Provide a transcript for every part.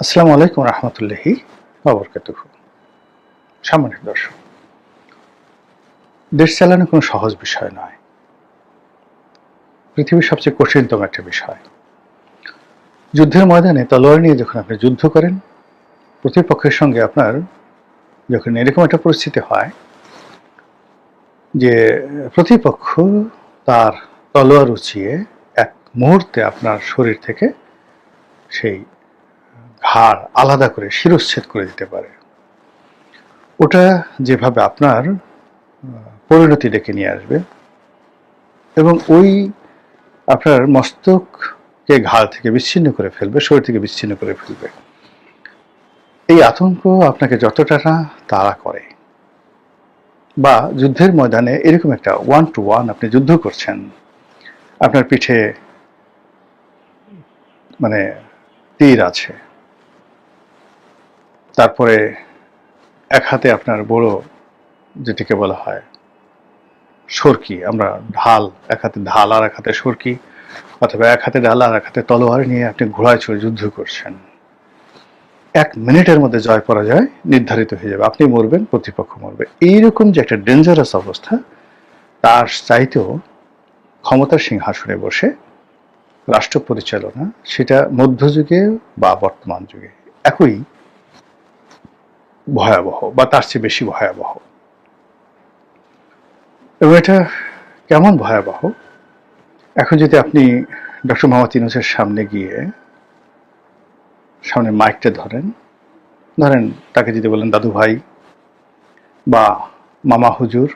আসসালামু আলাইকুম রহমতুল্লাহি বাবরকাতুহু। সম্মানিত দর্শক, দেশ চালানো কোনো সহজ বিষয় নয়। পৃথিবীর সবচেয়ে কঠিনতম একটা বিষয়। যুদ্ধের ময়দানে তলোয়ার নিয়ে যখন আপনি যুদ্ধ করেন, প্রতিপক্ষের সঙ্গে আপনার যখন এরকম একটা পরিস্থিতি হয় যে প্রতিপক্ষ তার তলোয়ার উঁচিয়ে এক মুহূর্তে আপনার শরীর থেকে সেই ঘাড় আলাদা করে শিরশ্ছেদ করে দিতে পারে, ওটা যেভাবে আপনার পরিণতি ডেকে নিয়ে আসবে এবং ওই আপনার মস্তককে ঘাড় থেকে বিচ্ছিন্ন করে ফেলবে, শরীর থেকে বিচ্ছিন্ন করে ফেলবে, এই আতঙ্ক আপনাকে যতটা না তাড়া করে, বা যুদ্ধের ময়দানে এরকম একটা 1-to-1 আপনি যুদ্ধ করছেন, আপনার পিঠে মানে তীর আছে, তারপরে এক হাতে আপনার বড় যেটিকে বলা হয় সরকি, আমরা ঢাল, এক হাতে ঢাল আর এক হাতে সরকি, অথবা এক হাতে ঢাল আর এক হাতে তলোয়ার নিয়ে আপনি ঘোড়ায় চড়ে যুদ্ধ করছেন। 1 মিনিটের মধ্যে জয় পরাজয় নির্ধারিত হয়ে যাবে, আপনি মরবেন, প্রতিপক্ষ মরবে। এইরকম যে একটা ডেঞ্জারাস অবস্থা, তার চাইতেও ক্ষমতার সিংহাসনে বসে রাষ্ট্র পরিচালনা, সেটা মধ্যযুগে বা বর্তমান যুগে একই ভয়াবহ বা তার চেয়ে বেশি ভয়াবহ। এবং এটা কেমন ভয়াবহ, এখন যদি আপনি ডক্টর মোহাম্মদ ইউনূসের সামনে গিয়ে সামনে মাইকটা ধরেন, তাকে যদি বলেন দাদু ভাই বা মামা হুজুর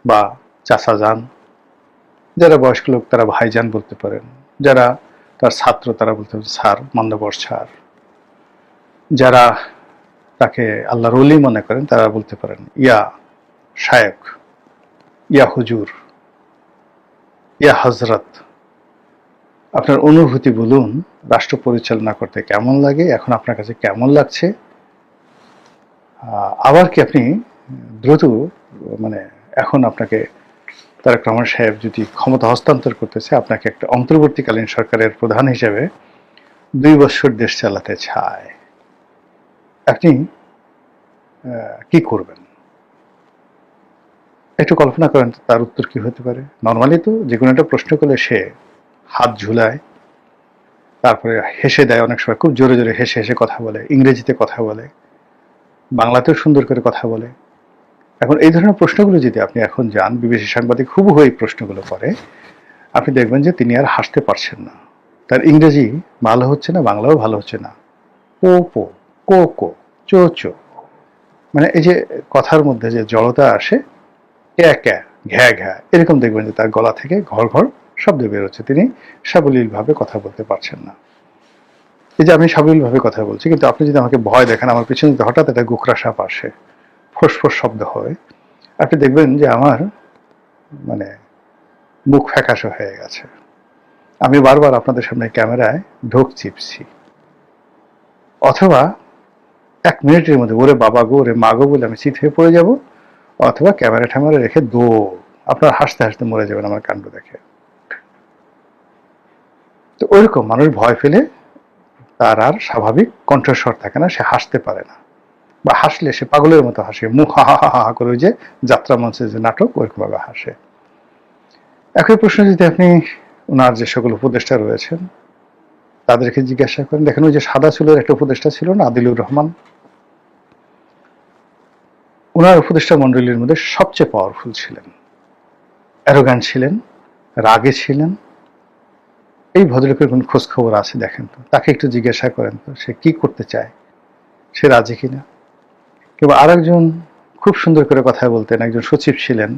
বা চাচা যান, যারা বয়স্ক লোক তারা ভাইজান বলতে পারেন, যারা তার ছাত্র তারা বলতে পারেন স্যার, মান্যবর স্যার, যারা তাকে আল্লাহর ওলি মনে করেন তারা বলতে পারেন ইয়া শায়েখ, ইয়া হুজুর, ইয়া হজরত। আপনার অনুভূতি বলুন, রাষ্ট্র পরিচালনা করতে কেমন লাগে, এখন আপনার কাছে কেমন লাগছে। আবার কি আপনি দ্রুত এখন আপনাকে তারেক রহমান সাহেব যদি ক্ষমতা হস্তান্তর করতেছে, আপনাকে একটা অন্তর্বর্তীকালীন সরকারের প্রধান হিসেবে 2 বছর দেশ চালাতে চায়, আপনি কি করবেন? একটু কল্পনা করেন তার উত্তর কি হতে পারে। নর্মালি তো যে কোনো একটা প্রশ্ন করলে সে হাত ঝুলায়, তারপরে হেসে দেয়, অনেক সময় খুব জোরে জোরে হেসে হেসে কথা বলে, ইংরেজিতে কথা বলে, বাংলাতেও সুন্দর করে কথা বলে। এখন এই ধরনের প্রশ্নগুলো যদি আপনি এখন যান, বিবিসি সাংবাদিক হুবহু এই প্রশ্নগুলো করে, আপনি দেখবেন যে তিনি আর হাসতে পারছেন না। তার ইংরেজি ভালো হচ্ছে না, বাংলাও ভালো হচ্ছে না। পো পো, কো কো, চো চো, এই যে কথার মধ্যে যে জড়তা আসে, ক্যা ক্যা, ঘ্যা ঘ্যা, এরকম দেখবেন যে তার গলা থেকে ঘর ঘর শব্দ বেরোচ্ছে। তিনি সাবলীলভাবে কথা বলতে পারছেন না। এই যে আমি সাবলীলভাবে কথা বলছি, কিন্তু আপনি যদি আমাকে ভয় দেখেন, আমার পিছনে যদি হঠাৎ একটা গোখরা সাপ আসে, ফোঁস শব্দ হয়, আপনি দেখবেন যে আমার মুখ ফ্যাকাশে হয়ে গেছে। আমি বারবার আপনাদের সামনে ক্যামেরায় ঢোক চিপছি, অথবা 1 মিনিটের মধ্যে ওরে বাবা গো, ওরে মা গো বলে আমি চিত হয়ে পড়ে যাব, অথবা ক্যামেরা ট্যামেরা রেখে আপনার হাসতে হাসতে মরে যাবেন আমার কাণ্ড দেখে। তো ওইরকম মানুষ ভয় পেলে তার আর স্বাভাবিক কণ্ঠস্বর থাকে না, সে হাসতে পারে না, বা হাসলে সে পাগলের মতো হাসে, মুখ হা হা হা করে, ওই যে যাত্রা মঞ্চে যে নাটক, ওইরকম ভাবে হাসে। একই প্রশ্ন যদি আপনি ওনার যে সকল উপদেষ্টা রয়েছেন তাদেরকে জিজ্ঞাসা করেন, দেখেন ওই যে সাদা চুলের একটা উপদেষ্টা ছিল না, আদিলুর রহমান, ওনার উপদেষ্টা মন্ডলীর মধ্যে সবচেয়ে পাওয়ারফুল ছিলেন, অ্যারোগ্যান্ট ছিলেন, রাগে ছিলেন। এই ভদ্রলোকের কোন খোঁজ খবর আছে দেখেন তো, তাকে একটু জিজ্ঞাসা করেন তো সে কি করতে চায়, সে রাজি কিনা। কিংবা আর একজন খুব সুন্দর করে কথা বলতেন, একজন সচিব ছিলেন,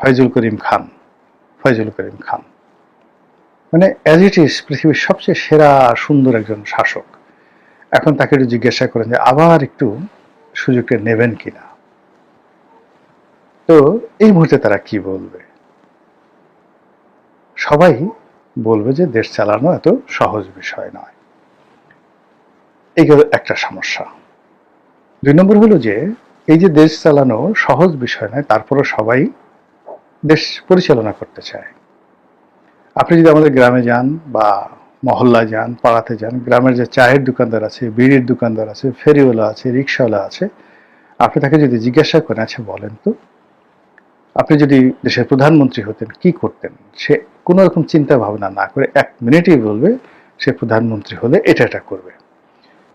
Faizul Karim Khan. As it is পৃথিবীর সবচেয়ে সেরা সুন্দর একজন শাসক। এখন তাকে একটু জিজ্ঞাসা করেন যে আবার একটু সুযোগটা নেবেন কিনা। তো এই মুহূর্তে তারা কি বলবে? সবাই বলবে যে দেশ চালানো এত সহজ বিষয় নয়। এই একটা সমস্যা। 2 নম্বর হলো যে এই যে দেশ চালানো সহজ বিষয় নয়, তারপরও সবাই দেশ পরিচালনা করতে চায়। আপনি যদি আমাদের গ্রামে যান বা মহল্লায় যান, পাড়াতে যান, গ্রামের যে চায়ের দোকানদার আছে, বিড়ির দোকানদার আছে, ফেরিওয়ালা আছে, রিক্সাওয়ালা আছে, আপনি তাকে যদি জিজ্ঞাসা করেন, আচ্ছা বলেন তো, আপনি যদি দেশের প্রধানমন্ত্রী হতেন কি করতেন, সে কোনো রকম চিন্তা ভাবনা না করে 1 মিনিটেই বলবে সে প্রধানমন্ত্রী হলে এটা করবে।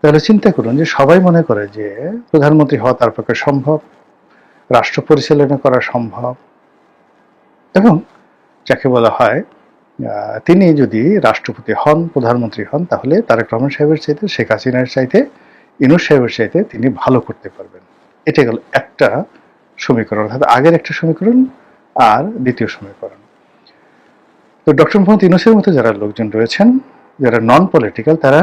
তাহলে চিন্তা করুন যে সবাই মনে করে যে প্রধানমন্ত্রী হওয়া তার পক্ষে সম্ভব, রাষ্ট্র পরিচালনা করা সম্ভব, এবং যাকে বলা হয় তিনি যদি রাষ্ট্রপতি হন, প্রধানমন্ত্রী হন, তাহলে তারেক রহমান সাহেবের চাইতে, শেখ হাসিনার চাইতে, ইউনূস সাহেবের চাইতে তিনি ভালো করতে পারবেন। এটা গেল একটা সমীকরণ, অর্থাৎ আগের একটা সমীকরণ আর দ্বিতীয় সমীকরণ। তো ডক্টর মোহাম্মদ ইউনূসের মতো যারা লোকজন রয়েছেন, যারা নন পলিটিক্যাল, তারা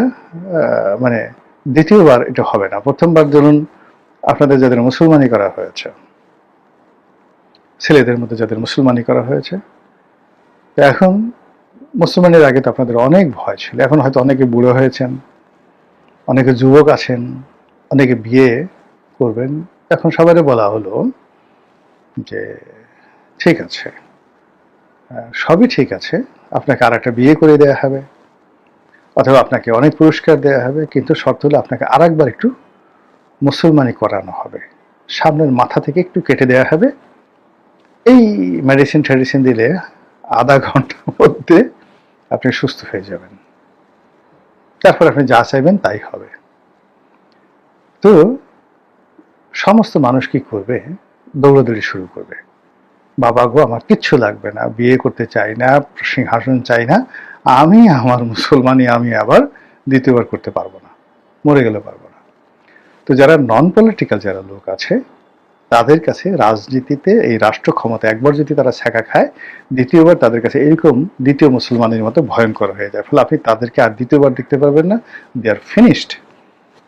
মানে দ্বিতীয়বার এটা হবে না। প্রথমবার ধরুন আপনাদের যাদের মুসলমানি করা হয়েছে, ছেলেদের মধ্যে যাদের মুসলমানি করা হয়েছে, তো এখন মুসলমানের আগে তো আপনাদের অনেক ভয় ছিল, এখন হয়তো অনেকে বুড়ো হয়েছেন, অনেকে যুবক আছেন, অনেকে বিয়ে করবেন। এখন সবারই বলা হলো যে ঠিক আছে, সবই ঠিক আছে, আপনাকে আর একটা বিয়ে করে দেওয়া হবে, অথবা আপনাকে অনেক পুরস্কার দেওয়া হবে, কিন্তু শর্ত হলো আপনাকে আর একবার একটু মুসলমানি করানো হবে, সামনের মাথা থেকে একটু কেটে দেওয়া হবে, এই মেডিসিন দিলে আধা ঘন্টার মধ্যে আপনি সুস্থ হয়ে যাবেন, তারপর আপনি যা চাইবেন তাই হবে। তো সমস্ত মানুষ কি করবে, দৌড়াদৌড়ি শুরু করবে, বাবা গো আমার কিচ্ছু লাগবে না, বিয়ে করতে চাই না, সিংহাসন চাই না, আমি আমার মুসলমানি আমি আবার দ্বিতীয়বার করতে পারবো না, মরে গেলে পারবো না। তো যারা নন পলিটিক্যাল যারা লোক আছে, তাদের কাছে রাজনীতিতে এই রাষ্ট্র ক্ষমতা একবার যদি তারা ছ্যাঁকা খায়, দ্বিতীয়বার তাদের কাছে এরকম দ্বিতীয় মুসলমানের মতো ভয়ঙ্কর হয়ে যায়। ফলে আপনি তাদেরকে আর দ্বিতীয়বার দেখতে পারবেন না, দে আর ফিনিশড।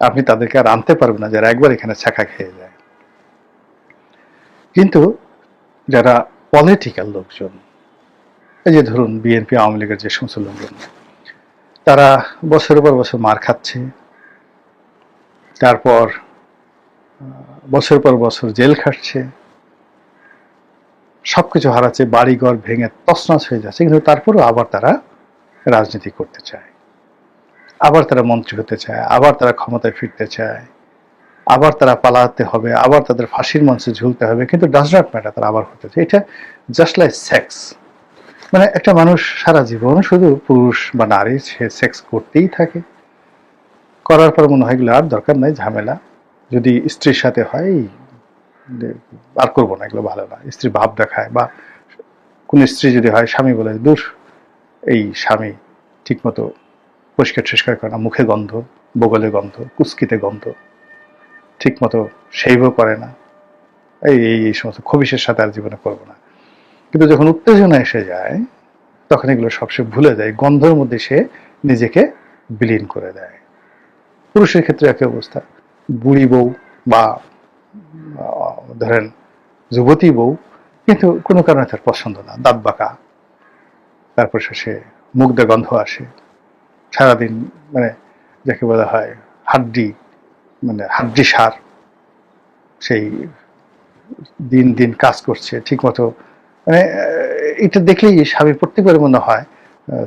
আপনি তাদেরকে আর আনতে পারবেন না যারা একবার এখানে ছ্যাঁকা খেয়ে যায়। কিন্তু যারা পলিটিক্যাল লোকজন, এই যে ধরুন বিএনপি আওয়ামী লীগের যে সমস্ত লোকজন, তারা বছরের পর বছর মার খাচ্ছে, তারপর বছর পর বছর জেল খাটছে, সবকিছু হারাচ্ছে, বাড়িঘর ভেঙে তছনছ হয়ে যাচ্ছে, কিন্তু তারপরেও আবার তারা রাজনীতি করতে চায়, আবার তারা মন্ত্রী হতে চায়, আবার তারা ক্ষমতায় ফিরতে চায়, আবার তারা পালাতে হবে, আবার তাদের ফাঁসির মঞ্চে ঝুলতে হবে, কিন্তু ডাজ নট ম্যাটার, তারা আবার হতে চায়। এটা জাস্ট লাইক সেক্স। মানে একটা মানুষ সারা জীবন শুধু পুরুষ বা নারী সে সেক্স করতেই থাকে, করার পর মনে হয় এগুলো আর দরকার নাই, ঝামেলা। যদি স্ত্রীর সাথে হয় আর করবো না, এগুলো ভালো না, স্ত্রী ভাব দেখায়, বা কোন স্ত্রী যদি হয় স্বামী বলে দূর, এই স্বামী ঠিক মতো পরিষ্কার করে না, মুখে গন্ধ, বগলে গন্ধ, কুস্কিতে গন্ধ, ঠিক মতো সেইভও করে না, এই এই সমস্ত খবিসের সাথে আর জীবনে করবো না। কিন্তু যখন উত্তেজনা এসে যায়, তখন এগুলো সব সে ভুলে যায়, গন্ধের মধ্যে সে নিজেকে বিলীন করে দেয়। পুরুষের ক্ষেত্রে একই অবস্থা, বুড়ি বউ বা ধরেন যুবতী বউ, কিন্তু কোনো কারণে তার পছন্দ না, দাঁত বাঁকা, তারপর সে মুখ দিয়ে গন্ধ আসে, সারাদিন মানে যাকে বলা হয় হাড্ডি, মানে হাড্ডি সার, সেই দিন দিন কাজ করছে ঠিক মতো, মানে এটা দেখলেই স্বামী প্রত্যেকবার মনে হয়,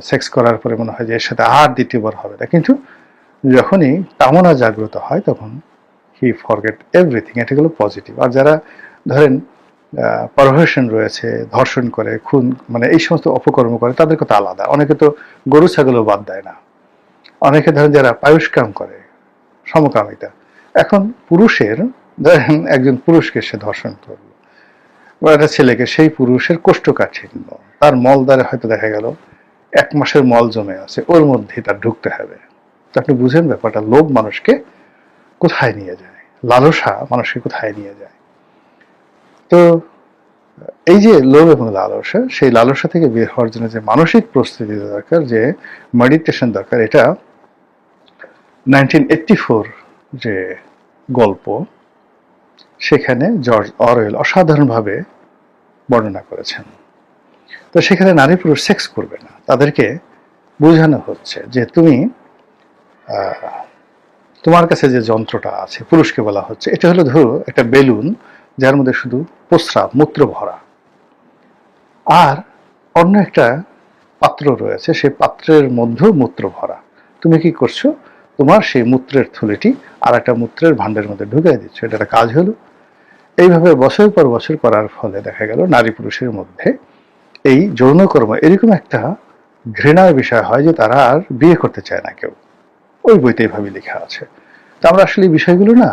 সেক্স করার পরে মনে হয় যে এর সাথে আর দ্বিতীয়বার হবে না, কিন্তু যখনই কামনা জাগ্রত হয় তখন হি ফরগেট এভরিথিং। এটা হলো পজিটিভ। আর যারা ধরেন পারভার্সন রয়েছে, ধর্ষণ করে, খুন, মানে এই সমস্ত অপকর্ম করে, তাদের কথা আলাদা। অনেকে তো গরু ছাগলও বাদ দেয় না, অনেকে ধরেন যারা পায়ুষ্কাম করে, সমকামিতা। এখন পুরুষের ধরেন একজন পুরুষকে সে ধর্ষণ করলো, বা একটা ছেলেকে, সেই পুরুষের কোষ্ঠকাঠিন্য, তার মলদ্বারে হয়তো দেখা গেল 1 মাসের মল জমে আছে, ওর মধ্যে তার ঢুকতে হবে। তো আপনি বুঝেন ব্যাপারটা, লোভ মানুষকে কোথায় নিয়ে যায়, লালসা মানুষকে কোথায় নিয়ে যায়। তো এই যে লোভ এবং লালসা, সেই লালসা থেকে বের হওয়ার জন্য যে মানসিক প্রস্তুতি দরকার, যে মেডিটেশন দরকার, এটা 1984 যে গল্প, সেখানে জর্জ অরওয়েল অসাধারণভাবে বর্ণনা করেছেন। তো সেখানে নারী পুরুষ সেক্স করবে না, তাদেরকে বোঝানো হচ্ছে যে তুমি তোমার কাছে যে যন্ত্রটা আছে, পুরুষকে বলা হচ্ছে, এটা হলো ধরো একটা বেলুন যার মধ্যে শুধু প্রস্রাব মূত্র ভরা, আর অন্য একটা পাত্র রয়েছে, সেই পাত্রের মধ্যেও মূত্র ভরা। তুমি কি করছো? তোমার সেই মূত্রের থলিটি আর একটা মূত্রের ভাণ্ডের মধ্যে ঢুকিয়ে দিচ্ছ। এটা একটা কাজ হলো। এইভাবে বছর পর বছর করার ফলে দেখা গেল নারী পুরুষের মধ্যে এই যৌনকর্ম এরকম একটা ঘৃণার বিষয় হয় যে তারা আর বিয়ে করতে চায় না কেউ। ওই বইতে এইভাবে লেখা আছে। তা আমরা আসলে এই বিষয়গুলো না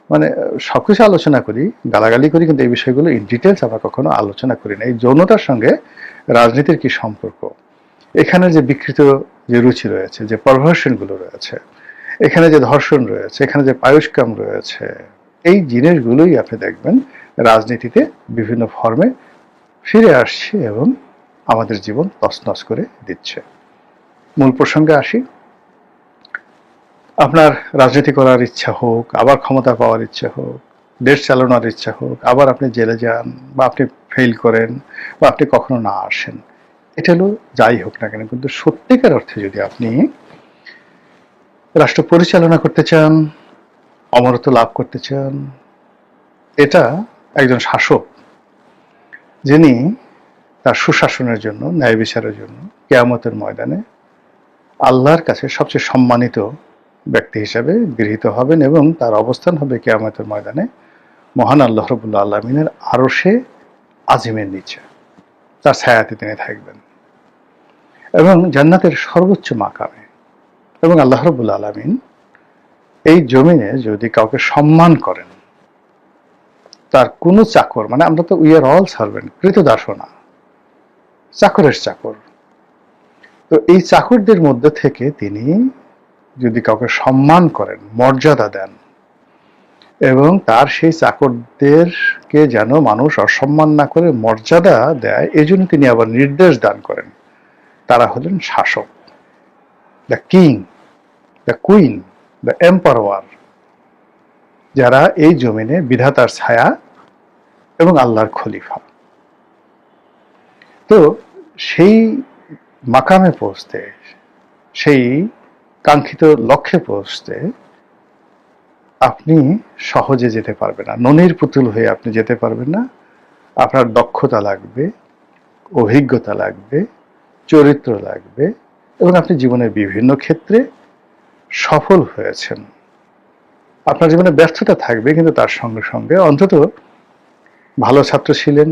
মানে সবকিছু আলোচনা করি, গালাগালি করি, কিন্তু এই বিষয়গুলো ইন ডিটেলস আমরা কখনো আলোচনা করি না। এই যৌনতার সঙ্গে রাজনীতির কি সম্পর্ক, এখানে যে বিকৃত যে রুচি রয়েছে, যে পারভার্সনগুলো রয়েছে, এখানে যে ধর্ষণ রয়েছে, এখানে যে পায়ুষ্কাম রয়েছে, এই জিনিসগুলোই আপনি দেখবেন রাজনীতিতে বিভিন্ন ফর্মে ফিরে আসছে এবং আমাদের জীবন তছনছ করে দিচ্ছে। মূল প্রসঙ্গে আসি। আপনার রাজনীতি করার ইচ্ছা হোক, আবার ক্ষমতা পাওয়ার ইচ্ছা হোক, দেশ চালানোর ইচ্ছা হোক, আবার আপনি জেলে যান বা আপনি ফেল করেন বা আপনি কখনো না আসেন, এটা হলো যাই হোক না কেন, কিন্তু সত্যিকার অর্থে যদি আপনি রাষ্ট্র পরিচালনা করতে চান, অমরত্ব লাভ করতে চান, এটা একজন শাসক যিনি তার সুশাসনের জন্য, ন্যায় বিচারের জন্য কিয়ামতের ময়দানে আল্লাহর কাছে সবচেয়ে সম্মানিত ব্যক্তি হিসাবে গৃহীত হবেন এবং তার অবস্থান হবে কিয়ামতের ময়দানে মহান আল্লাহ রাব্বুল আলামিনের আরশে আজিমের নিচে, তার ছায়াতে তিনি থাকবেন এবং জান্নাতের সর্বোচ্চ মাকামে। এবং আল্লাহ রাব্বুল আলামিন এই জমিনে যদি কাউকে সম্মান করেন, তার কোনো চাকর, মানে আমরা তো উই আর অল সার্ভেন্ট, কৃতদাসও না, চাকরের চাকর, তো এই চাকরদের মধ্যে থেকে তিনি যদি কাউকে সম্মান করেন, মর্যাদা দেন এবং তার সেই চাকরদেরকে যেন মানুষ অসম্মান না করে মর্যাদা দেয়, এই জন্য তিনি আবার নির্দেশ দান করেন, তারা হলেন শাসক, the king, the queen, the emperor, যারা এই জমিনে বিধাতার ছায়া এবং আল্লাহর খলিফা। তো সেই মাকামে পৌঁছতে, সেই কাঙ্ক্ষিত লক্ষ্যে পৌঁছতে আপনি সহজে যেতে পারবেন না, ননির পুতুল হয়ে আপনি যেতে পারবেন না। আপনার দক্ষতা লাগবে, অভিজ্ঞতা লাগবে, চরিত্র লাগবে এবং আপনি জীবনের বিভিন্ন ক্ষেত্রে সফল হয়েছেন। আপনার জীবনে ব্যর্থতা থাকবে, কিন্তু তার সঙ্গে সঙ্গে অন্তত ভালো ছাত্র ছিলেন,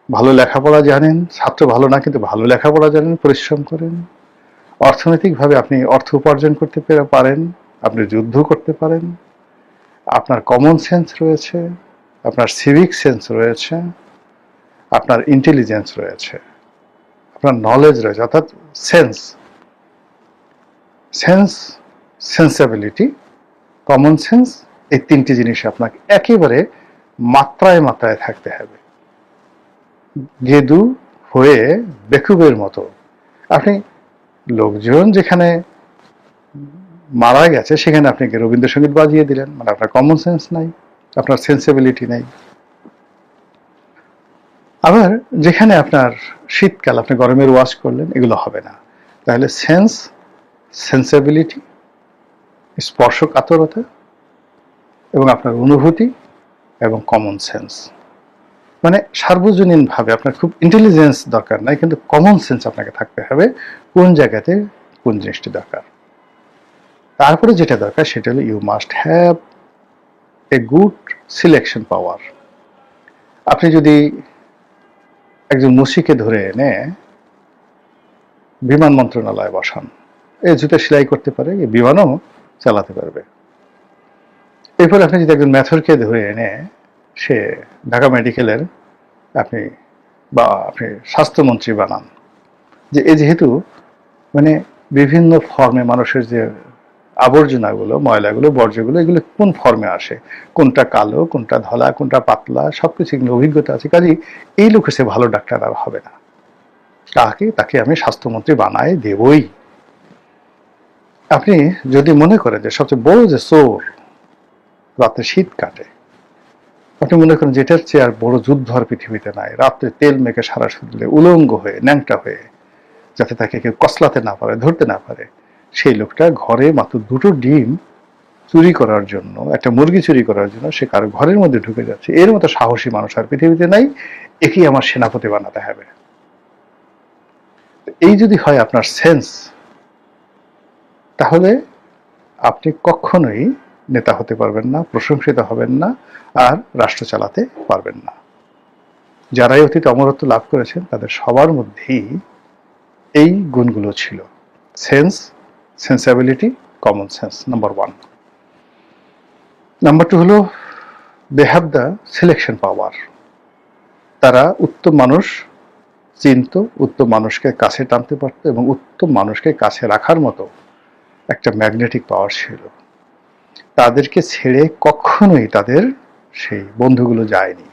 ভালো লেখাপড়া জানেন, ছাত্র ভালো না কিন্তু ভালো লেখাপড়া জানেন, পরিশ্রম করেন, অর্থনৈতিকভাবে আপনি অর্থ উপার্জন করতে পারেন, আপনি যুদ্ধ করতে পারেন, আপনার কমন সেন্স রয়েছে, আপনার সিভিক সেন্স রয়েছে, আপনার ইন্টেলিজেন্স রয়েছে, আপনার নলেজ রয়েছে, অর্থাৎ সেন্সিবিলিটি, কমন সেন্স, এই তিনটি জিনিস আপনাকে একেবারে মাত্রায় মাত্রায় থাকতে হবে। গেদু হয়ে বেকুবের মতো আপনি, লোকজন যেখানে মারা গেছে সেখানে আপনি রবীন্দ্রসঙ্গীত বাজিয়ে দিলেন, মানে আপনার কমন সেন্স নাই, আপনার সেন্সিবিলিটি নাই। আবার যেখানে আপনার শীতকাল, আপনি গরমের ওয়াশ করলেন, এগুলো হবে না। তাহলে সেন্সিবিলিটি, স্পর্শকাতরতা এবং আপনার অনুভূতি এবং কমন সেন্স, মানে সার্বজনীনভাবে আপনার খুব ইন্টেলিজেন্স দরকার নাই, কিন্তু কমন সেন্স আপনাকে থাকতে হবে কোন জায়গাতে কোন জিনিসটি দরকার। তারপরে যেটা দরকার সেটা হলো you must have a good selection power. আপনি যদি একজন মুশিকে ধরে এনে বিমান মন্ত্রণালয়ে বসান, এই জুতা সেলাই করতে পারে, এই বিমানও চালাতে পারবে। এরপর আপনি যদি একজন ম্যাথরকে ধরে এনে সে ঢাকা মেডিকেলের আপনি স্বাস্থ্যমন্ত্রী বানান, যে এই যেহেতু মানে বিভিন্ন ফর্মে মানুষের যে আবর্জনাগুলো, ময়লাগুলো, বর্জ্যগুলো, এগুলো কোন ফর্মে আসে, কোনটা কালো, কোনটা ধলা, কোনটা পাতলা, সবকিছু এগুলো অভিজ্ঞতা আছে, কাজেই এই লোকে সে ভালো ডাক্তার আর হবে না, তাকে আমি স্বাস্থ্যমন্ত্রী বানাই দেবই। আপনি যদি মনে করেন যে সবচেয়ে বড় যে চোর রাতে শীত কাটে, আপনি মনে করেন যে এটার চেয়ে আর বড় যুদ্ধ আর পৃথিবীতে নাই, রাত্রে তেল মেখে সারা শরীরে উলঙ্গ হয়ে, ন্যাংটা হয়ে, যাতে তাকে কেউ কসলাতে না পারে, ধরতে না পারে, সেই লোকটা ঘরে মাত্র দুটো ডিম চুরি করার জন্য, একটা মুরগি চুরি করার জন্য সে কারো ঘরের মধ্যে ঢুকে যাচ্ছে, এর মতো সাহসী মানুষ আর পৃথিবীতে নাই, একেই আমার সেনাপতি বানাতে হবে। এই যদি হয় আপনার সেন্স, তাহলে আপনি কখনোই নেতা হতে পারবেন না, প্রশংসিত হবেন না, আর রাষ্ট্র চালাতে পারবেন না। যারাই অতীতে অমরত্ব লাভ করেছেন তাদের সবার মধ্যেই এই গুণগুলো ছিল। Sense, sensibility, common sense, number 1। Number 2 হলো দে হ্যাভ দ্য সিলেকশন পাওয়ার। তারা উত্তম মানুষ চিনত, উত্তম মানুষকে কাছে টানতে পারত এবং উত্তম মানুষকে কাছে রাখার মতো একটা ম্যাগনেটিক পাওয়ার ছিল। তাদেরকে ছেড়ে কখনোই তাদের সেই বন্ধুগুলো যায়নি।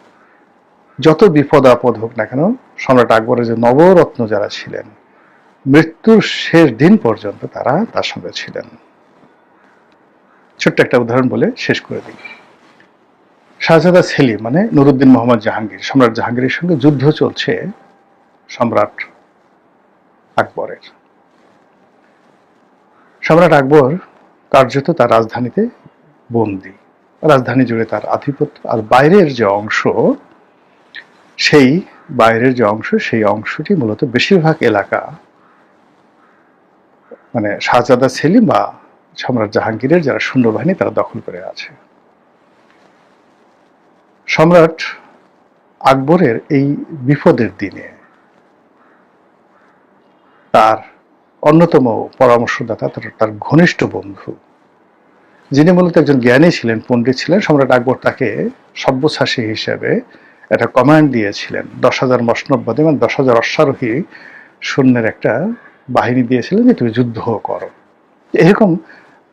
যত বিপদ আপদ হোক না কেন, সম্রাট আকবরের যে নবরত্ন যারা ছিলেন, মৃত্যুর শেষ দিন পর্যন্ত তারা তার সঙ্গে ছিলেন। ছোট্ট একটা উদাহরণ বলে শেষ করে দিই। শাহজাদা সেলিম মানে নুরুদ্দিন মোহাম্মদ জাহাঙ্গীর, সম্রাট জাহাঙ্গীরের সঙ্গে যুদ্ধ চলছে সম্রাট আকবরের। সম্রাট আকবর কার্যত তার রাজধানীতে বন্দী, রাজধানী জুড়ে তার আধিপত্য। আর বাইরের যে অংশ, সেই অংশটি মূলত বেশিরভাগ এলাকা মানে শাহজাদা সেলিম বা সম্রাট জাহাঙ্গীরের যারা সৈন্যবাহিনী তারা দখল করে আছে। সম্রাট আকবরের এই বিপদের দিনে তার অন্যতম পরামর্শদাতা, তার ঘনিষ্ঠ বন্ধু, যিনি মূলত একজন জ্ঞানী ছিলেন, পণ্ডিত ছিলেন, সম্রাট আকবর তাকে সব্যসাচী হিসেবে একটা কমান্ড দিয়েছিলেন। 10,000 মসনববাদী মানে 10,000 অশ্বারোহী সৈন্যের একটা বাহিনী দিয়েছিলেন যে তুমি যুদ্ধ করো। এরকম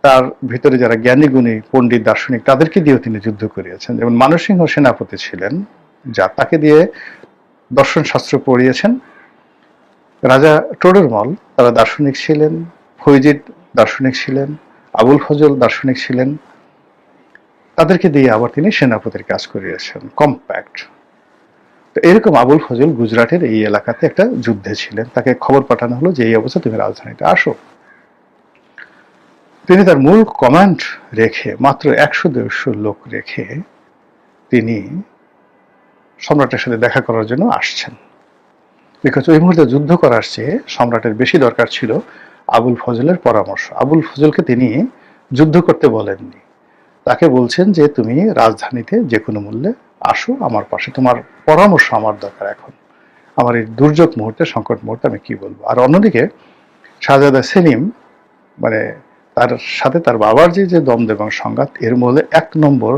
তার ভিতরে যারা জ্ঞানী গুণী পণ্ডিত দার্শনিক তাদেরকে দিয়েও তিনি যুদ্ধ করিয়েছেন। যেমন মানসিংহ সেনাপতি ছিলেন, যা তাকে দিয়ে দর্শন শাস্ত্র পড়িয়েছেন। রাজা টোডরমল তারা দার্শনিক ছিলেন, ফৈজিদ দার্শনিক ছিলেন, আবুল ফজল দার্শনিক ছিলেন, তাদেরকে দিয়ে আবার তিনি সেনাপতির কাজ করিয়েছেন। কম্প্যাক্ট। তো এরকম আবুল ফজল গুজরাটের এই এলাকাতে একটা যুদ্ধে ছিলেন, তাকে খবর পাঠানো হলো যে এই অবস্থা, তুমি রাজধানীতে আসো। তিনি তার মূল কমান্ড রেখে মাত্র 100-150 লোক রেখে তিনি সম্রাটের সাথে দেখা করার জন্য আসছেন। বিকজ ওই মুহূর্তে যুদ্ধ করার চেয়ে সম্রাটের বেশি দরকার ছিল আবুল ফজলের পরামর্শ। আবুল ফজলকে তিনি যুদ্ধ করতে বলেননি, তাকে বলছেন যে তুমি রাজধানীতে যে কোনো মূল্যে আসো আমার পাশে, তোমার পরামর্শ আমার দরকার এখন, আমার এই দুর্যোগ মুহূর্তে, সংকট মুহূর্তে আমি কি বলবো। আর অন্যদিকে শাহজাদা সেলিম মানে তার সাথে তার বাবার যে দ্বন্দ্ব এবং সংঘাত, এর মধ্যে 1 নম্বর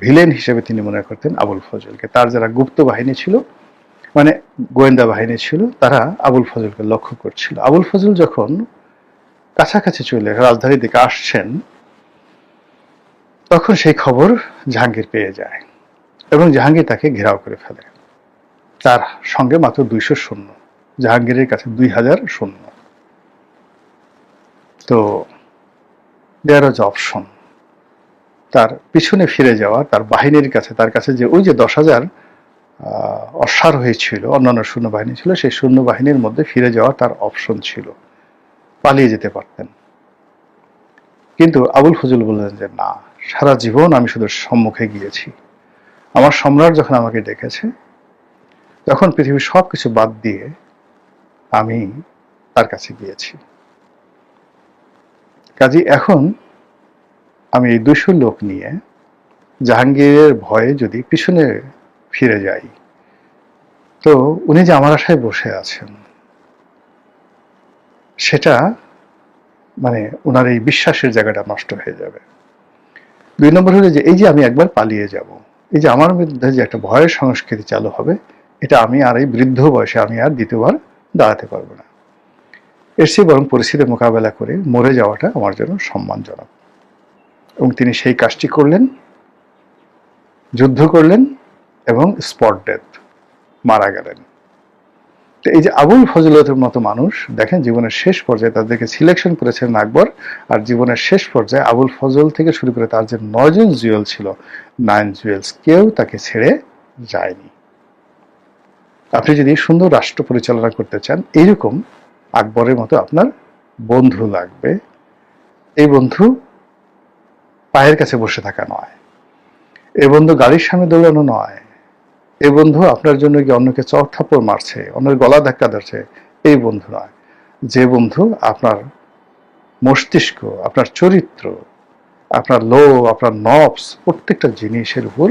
ভিলেন হিসেবে তিনি মনে করতেন আবুল ফজলকে। তার যারা গুপ্ত বাহিনী ছিল মানে গোয়েন্দা বাহিনী ছিল, তারা আবুল ফজলকে লক্ষ্য করছিল। আবুল ফজল যখন কাছাকাছি চলে রাজধানীর দিকে আসছেন, তখন সেই খবর জাহাঙ্গীর পেয়ে যায় এবং জাহাঙ্গীর তাকে ঘেরাও করে ফেলে। তার সঙ্গে মাত্র 200 সৈন্য, জাহাঙ্গীরের কাছে 2000 সৈন্য। তো দেয়ার ওয়াজ অপশন, তার পিছনে ফিরে যাওয়া, তার বাহিনীর কাছে, তার কাছে যে ওই যে 10,000 অশ্বারোহী ছিল, অন্যান্য সৈন্যবাহিনী ছিল, সেই সৈন্যবাহিনীর মধ্যে ফিরে যাওয়া তার অপশন ছিল, পালিয়ে যেতে পারতেন। কিন্তু আবুল ফজল বললেন যে না, সারা জীবন আমি শুধু সম্মুখে গিয়েছি, আমার সম্রাট যখন আমাকে ডেকেছে তখন পৃথিবীর সবকিছু বাদ দিয়ে আমি তার কাছে গিয়েছি। কাজী এখন আমি এই 200 লোক নিয়ে জাহাঙ্গীরের ভয়ে যদি পিছনে ফিরে যাই, তো উনি যে আমার আশায় বসে আছেন সেটা মানে ওনার এই বিশ্বাসের জায়গাটা নষ্ট হয়ে যাবে। 2 নম্বর হলো যে এই যে আমি একবার পালিয়ে যাব, এই যে আমার মধ্যে যে একটা ভয়ের সংস্কৃতি চালু হবে, এটা আমি আর এই বৃদ্ধ বয়সে আমি আর দ্বিতীয়বার দাঁড়াতে পারবো না। এর চেয়ে বরং পরিস্থিতির মোকাবেলা করে মরে যাওয়াটা আমার জন্য সম্মানজনক। এবং তিনি সেই কাজটি করলেন, যুদ্ধ করলেন এবং স্পট ডেথ, মারা গেলেন। তো এই যে আবুল ফজলের মতো মানুষ দেখেন জীবনের শেষ পর্যায়ে তাদেরকে সিলেকশন করেছেন আকবর, আর জীবনের শেষ পর্যায়ে আবুল ফজল থেকে শুরু করে তার যে 9 জন জুয়েল ছিল, 9 জুয়েলস, কেউ তাকে ছেড়ে যায়নি। আপনি যদি সুন্দর রাষ্ট্র পরিচালনা করতে চান, এইরকম আকবরের মতো আপনার বন্ধু লাগবে। এই বন্ধু পায়ের কাছে বসে থাকা নয়, এই বন্ধু গাড়ির সামনে দৌড়ানো নয়, এই বন্ধু আপনার জন্য গিয়ে অন্যকে চড় থাপ্পড় মারছে, অন্যের গলা ধাক্কা ধরছে, এই বন্ধু নয়, যে বন্ধু আপনার মস্তিষ্ক, আপনার চরিত্র, আপনার লোভ, আপনার নফস, প্রত্যেকটা জিনিসের উপর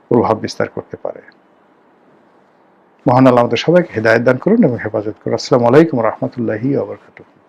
প্রভাব বিস্তার করতে পারে। মহান আল্লাহ আমাদের সবাইকে হেদায়েত দান করুন এবং হেফাজত করুন। আসসালামু আলাইকুম ওয়া রাহমাতুল্লাহি ওয়া বারাকাতুহু।